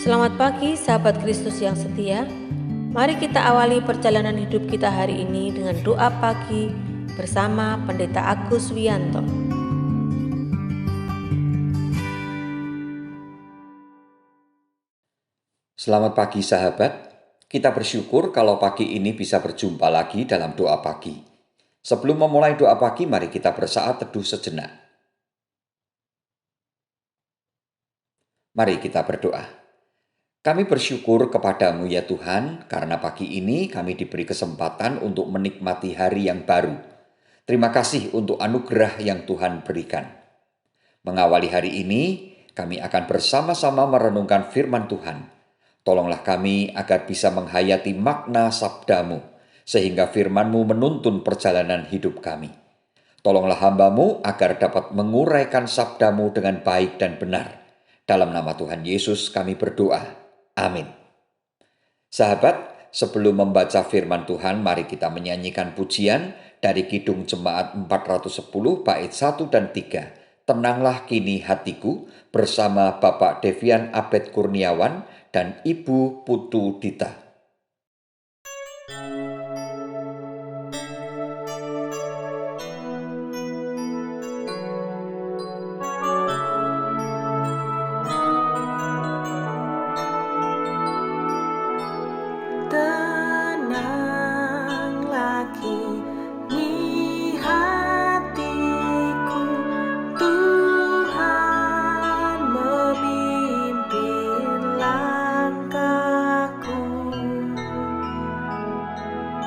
Selamat pagi sahabat Kristus yang setia. Mari kita awali perjalanan hidup kita hari ini dengan doa pagi bersama Pendeta Agus Wianto. Selamat pagi sahabat, kita bersyukur kalau pagi ini bisa berjumpa lagi dalam doa pagi. Sebelum memulai doa pagi, mari kita bersaat teduh sejenak. Mari kita berdoa. Kami bersyukur kepadamu ya Tuhan, karena pagi ini kami diberi kesempatan untuk menikmati hari yang baru. Terima kasih untuk anugerah yang Tuhan berikan. Mengawali hari ini, kami akan bersama-sama merenungkan firman Tuhan. Tolonglah kami agar bisa menghayati makna sabdamu, sehingga firman-Mu menuntun perjalanan hidup kami. Tolonglah hamba-Mu agar dapat menguraikan sabdamu dengan baik dan benar. Dalam nama Tuhan Yesus kami berdoa. Amin. Sahabat, sebelum membaca firman Tuhan, mari kita menyanyikan pujian dari Kidung Jemaat 410 bait 1 dan 3. Tenanglah kini hatiku, bersama Bapak Devian Abed Kurniawan dan Ibu Putu Dita. Tenanglah kini hatiku, Tuhan memimpin langkahku.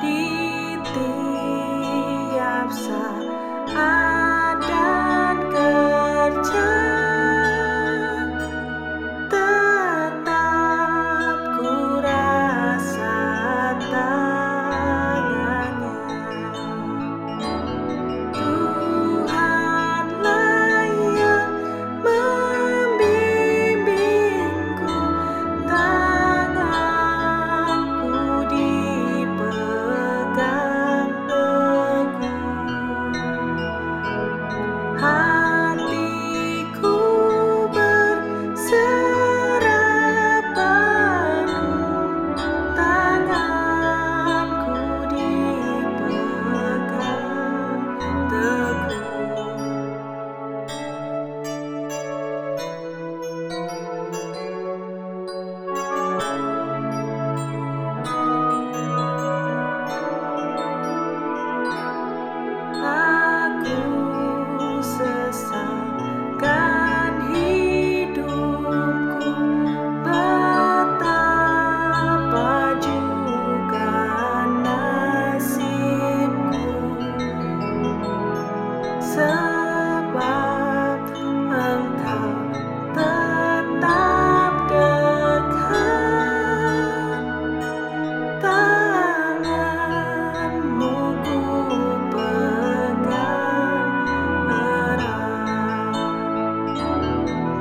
Di tiap saat dan kerja, tetap ku rasa tangannya. Tuhanlah yang membimbingku, tanganku dipegang teguh. Hatiku berserah penuh, tanganku dipegang teguh. Aku sesalkan hidupku, betapa juga nasibku, sebab Engkau tetap dekat, tanganmu ku pegang erat.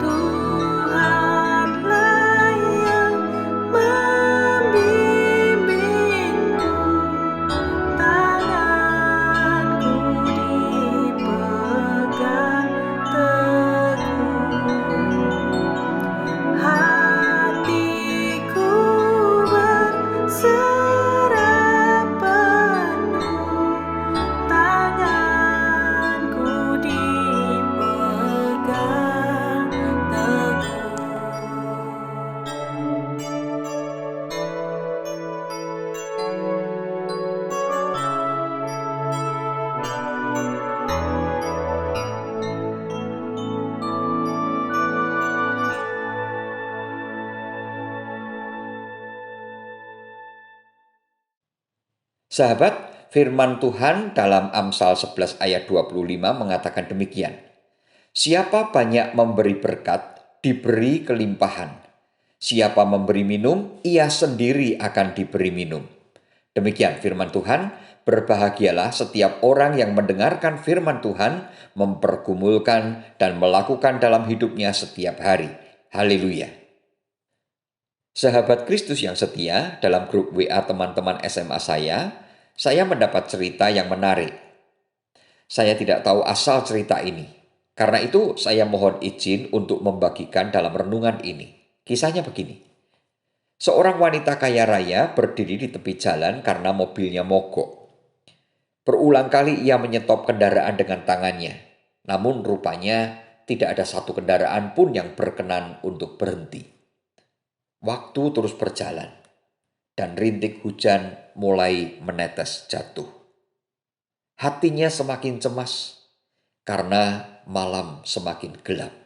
Tuhanlah yang membimbingku, tanganku dipegang teguh. Hatiku berserah penuh, tanganku dipegang teguh. Sahabat, firman Tuhan dalam Amsal 11 ayat 25 mengatakan demikian. Siapa banyak memberi berkat, diberi kelimpahan. Siapa memberi minum, ia sendiri akan diberi minum. Demikian firman Tuhan, berbahagialah setiap orang yang mendengarkan firman Tuhan, mempergumulkan dan melakukan dalam hidupnya setiap hari. Haleluya. Sahabat Kristus yang setia, dalam grup WA teman-teman SMA saya mendapat cerita yang menarik. Saya tidak tahu asal cerita ini. Karena itu saya mohon izin untuk membagikan dalam renungan ini. Kisahnya begini. Seorang wanita kaya raya berdiri di tepi jalan karena mobilnya mogok. Berulang kali ia menyetop kendaraan dengan tangannya. Namun rupanya tidak ada satu kendaraan pun yang berkenan untuk berhenti. Waktu terus berjalan dan rintik hujan mulai menetes jatuh. Hatinya semakin cemas karena malam semakin gelap.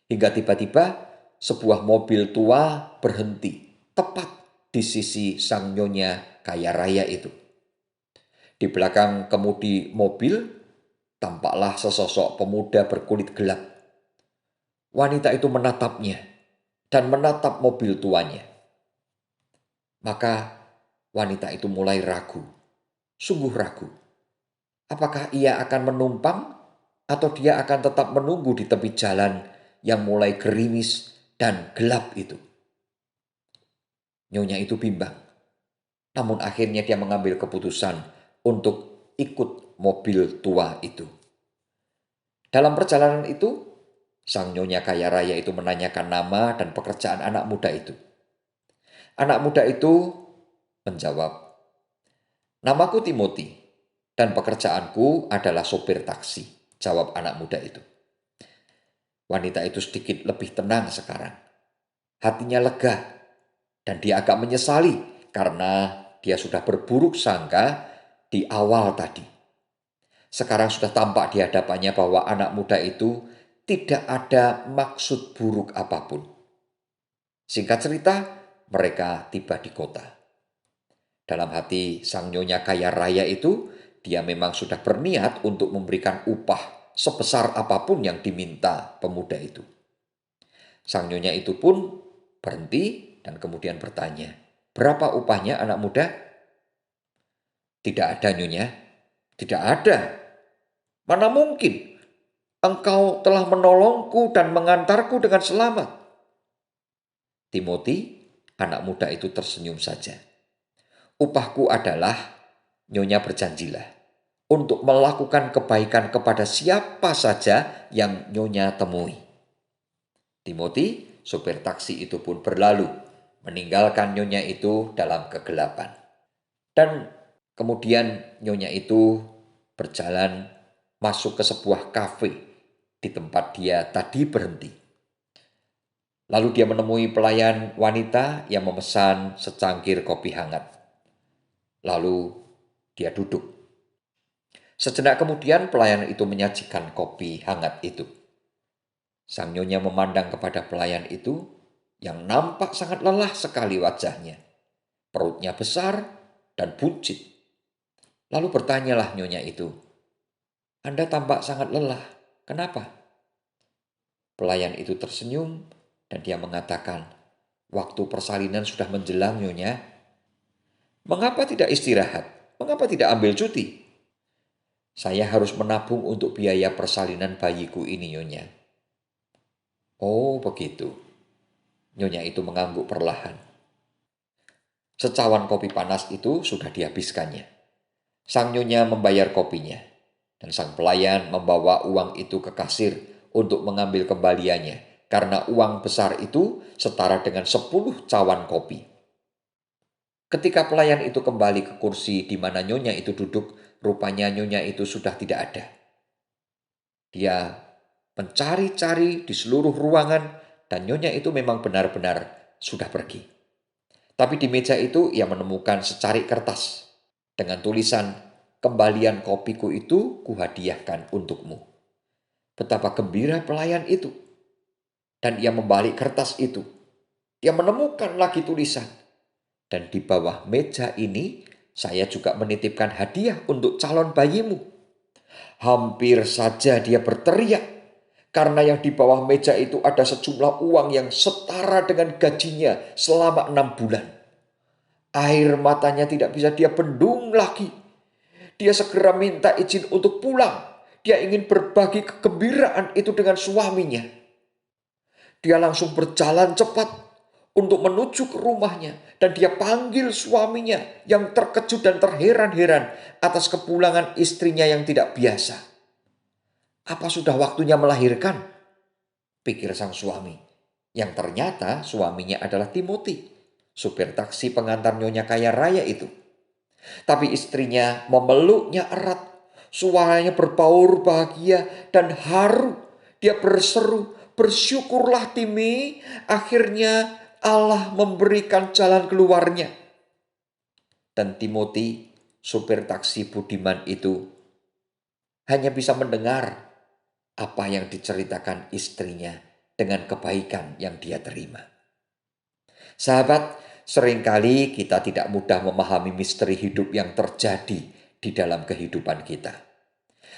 Hingga tiba-tiba sebuah mobil tua berhenti tepat di sisi sang nyonya kaya raya itu. Di belakang kemudi mobil tampaklah sesosok pemuda berkulit gelap. Wanita itu menatapnya dan menatap mobil tuanya. Maka wanita itu mulai ragu, sungguh ragu. Apakah ia akan menumpang atau dia akan tetap menunggu di tepi jalan yang mulai gerimis dan gelap itu? Nyonya itu bimbang. Namun akhirnya dia mengambil keputusan untuk ikut mobil tua itu. Dalam perjalanan itu, sang nyonya kaya raya itu menanyakan nama dan pekerjaan anak muda itu. Anak muda itu menjawab, "Namaku Timothy dan pekerjaanku adalah sopir taksi," jawab anak muda itu. Wanita itu sedikit lebih tenang sekarang. Hatinya lega dan dia agak menyesali karena dia sudah berburuk sangka di awal tadi. Sekarang sudah tampak di hadapannya bahwa anak muda itu tidak ada maksud buruk apapun. Singkat cerita, mereka tiba di kota. Dalam hati sang nyonya kaya raya itu, dia memang sudah berniat untuk memberikan upah sebesar apapun yang diminta pemuda itu. Sang nyonya itu pun berhenti dan kemudian bertanya, "Berapa upahnya anak muda?" "Tidak ada, nyonya." "Tidak ada? Mana mungkin? Engkau telah menolongku dan mengantarku dengan selamat." Timothy, anak muda itu tersenyum saja. "Upahku adalah," nyonya berjanjilah, "untuk melakukan kebaikan kepada siapa saja yang nyonya temui." Timothy, sopir taksi itu pun berlalu, meninggalkan nyonya itu dalam kegelapan. Dan kemudian nyonya itu berjalan masuk ke sebuah kafe di tempat dia tadi berhenti. Lalu dia menemui pelayan wanita yang memesan secangkir kopi hangat. Lalu dia duduk. Sejenak kemudian pelayan itu menyajikan kopi hangat itu. Sang nyonya memandang kepada pelayan itu yang nampak sangat lelah sekali wajahnya. Perutnya besar dan buncit. Lalu bertanyalah nyonya itu, "Anda tampak sangat lelah, kenapa?" Pelayan itu tersenyum dan dia mengatakan, "Waktu persalinan sudah menjelang, nyonya. Mengapa tidak istirahat? Mengapa tidak ambil cuti?" "Saya harus menabung untuk biaya persalinan bayiku ini, nyonya." "Oh, begitu." Nyonya itu mengangguk perlahan. Secawan kopi panas itu sudah dihabiskannya. Sang nyonya membayar kopinya, dan sang pelayan membawa uang itu ke kasir untuk mengambil kembaliannya, karena uang besar itu setara dengan 10 cawan kopi. Ketika pelayan itu kembali ke kursi di mana nyonya itu duduk, rupanya nyonya itu sudah tidak ada. Dia mencari-cari di seluruh ruangan dan nyonya itu memang benar-benar sudah pergi. Tapi di meja itu ia menemukan secarik kertas dengan tulisan, "Kembalian kopiku itu kuhadiahkan untukmu." Betapa gembira pelayan itu. Dan ia membalik kertas itu. Dia menemukan lagi tulisan. "Dan di bawah meja ini saya juga menitipkan hadiah untuk calon bayimu." Hampir saja dia berteriak karena yang di bawah meja itu ada sejumlah uang yang setara dengan gajinya selama 6 bulan. Air matanya tidak bisa dia bendung lagi. Dia segera minta izin untuk pulang. Dia ingin berbagi kegembiraan itu dengan suaminya. Dia langsung berjalan cepat untuk menuju ke rumahnya. Dan dia panggil suaminya yang terkejut dan terheran-heran atas kepulangan istrinya yang tidak biasa. "Apa sudah waktunya melahirkan?" pikir sang suami. Yang ternyata suaminya adalah Timothy. supir taksi pengantar nyonya kaya raya itu. Tapi istrinya memeluknya erat, suaranya berbaur bahagia dan haru. Dia berseru, "Bersyukurlah Timi, akhirnya Allah memberikan jalan keluarnya." Dan Timothy, supir taksi budiman itu, hanya bisa mendengar apa yang diceritakan istrinya dengan kebaikan yang dia terima. Sahabat, seringkali kita tidak mudah memahami misteri hidup yang terjadi di dalam kehidupan kita.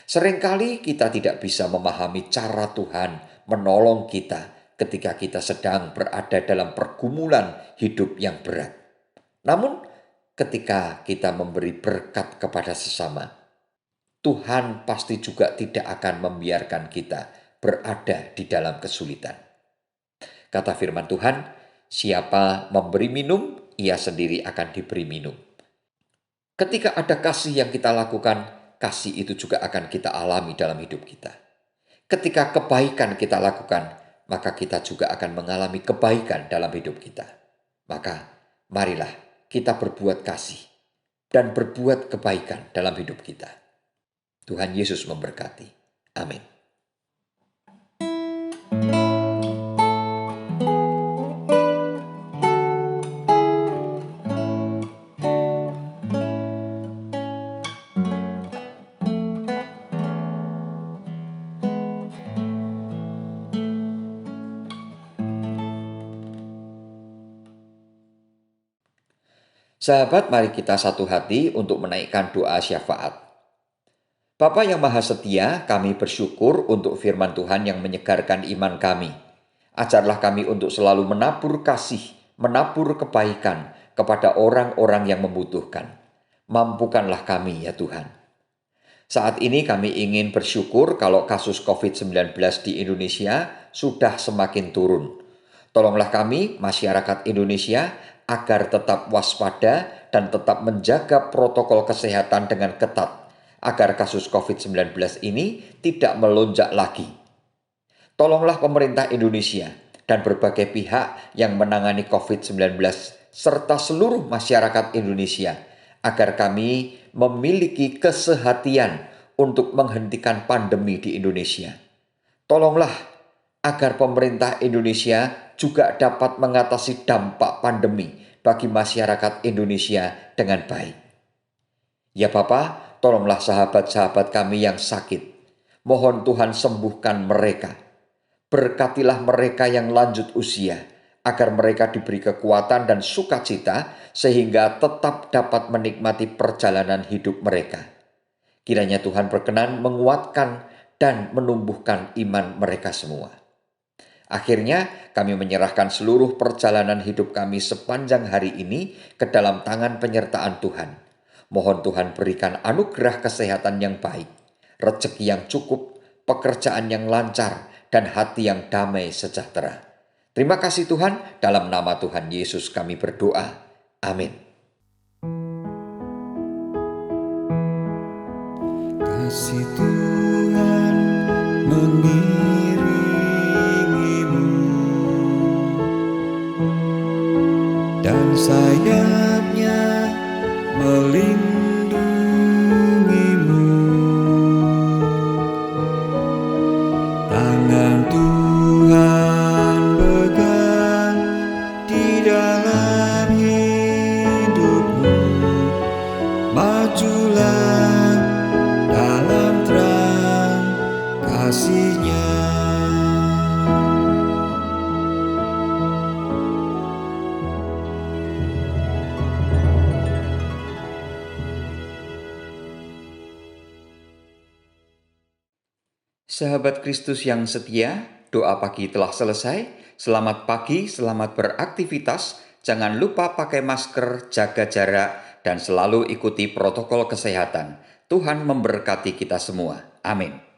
Seringkali kita tidak bisa memahami cara Tuhan menolong kita ketika kita sedang berada dalam pergumulan hidup yang berat. Namun, ketika kita memberi berkat kepada sesama, Tuhan pasti juga tidak akan membiarkan kita berada di dalam kesulitan. Kata firman Tuhan, "Siapa memberi minum, ia sendiri akan diberi minum." Ketika ada kasih yang kita lakukan, kasih itu juga akan kita alami dalam hidup kita. Ketika kebaikan kita lakukan, maka kita juga akan mengalami kebaikan dalam hidup kita. Maka marilah kita berbuat kasih dan berbuat kebaikan dalam hidup kita. Tuhan Yesus memberkati. Amin. Sahabat, mari kita satu hati untuk menaikkan doa syafaat. Bapa yang Maha Setia, kami bersyukur untuk firman Tuhan yang menyegarkan iman kami. Ajarlah kami untuk selalu menabur kasih, menabur kebaikan kepada orang-orang yang membutuhkan. Mampukanlah kami ya Tuhan. Saat ini kami ingin bersyukur kalau kasus COVID-19 di Indonesia sudah semakin turun. Tolonglah kami, masyarakat Indonesia, agar tetap waspada dan tetap menjaga protokol kesehatan dengan ketat, agar kasus COVID-19 ini tidak melonjak lagi. Tolonglah pemerintah Indonesia dan berbagai pihak yang menangani COVID-19 serta seluruh masyarakat Indonesia, agar kami memiliki kesehatian untuk menghentikan pandemi di Indonesia. Tolonglah agar pemerintah Indonesia juga dapat mengatasi dampak pandemi bagi masyarakat Indonesia dengan baik. Ya Bapa, tolonglah sahabat-sahabat kami yang sakit. Mohon Tuhan sembuhkan mereka. Berkatilah mereka yang lanjut usia, agar mereka diberi kekuatan dan sukacita sehingga tetap dapat menikmati perjalanan hidup mereka. Kiranya Tuhan berkenan menguatkan dan menumbuhkan iman mereka semua. Akhirnya kami menyerahkan seluruh perjalanan hidup kami sepanjang hari ini ke dalam tangan penyertaan Tuhan. Mohon Tuhan berikan anugerah kesehatan yang baik, rezeki yang cukup, pekerjaan yang lancar, dan hati yang damai sejahtera. Terima kasih Tuhan, dalam nama Tuhan Yesus kami berdoa. Amin. Kasih Tuhan mengiringimu dan sayapnya melindungimu. Tangan Tuhan pegang di dalam hidupmu. Majulah dalam terang kasih-Nya. Sahabat Kristus yang setia, doa pagi telah selesai. Selamat pagi, selamat beraktivitas. Jangan lupa pakai masker, jaga jarak, dan selalu ikuti protokol kesehatan. Tuhan memberkati kita semua. Amin.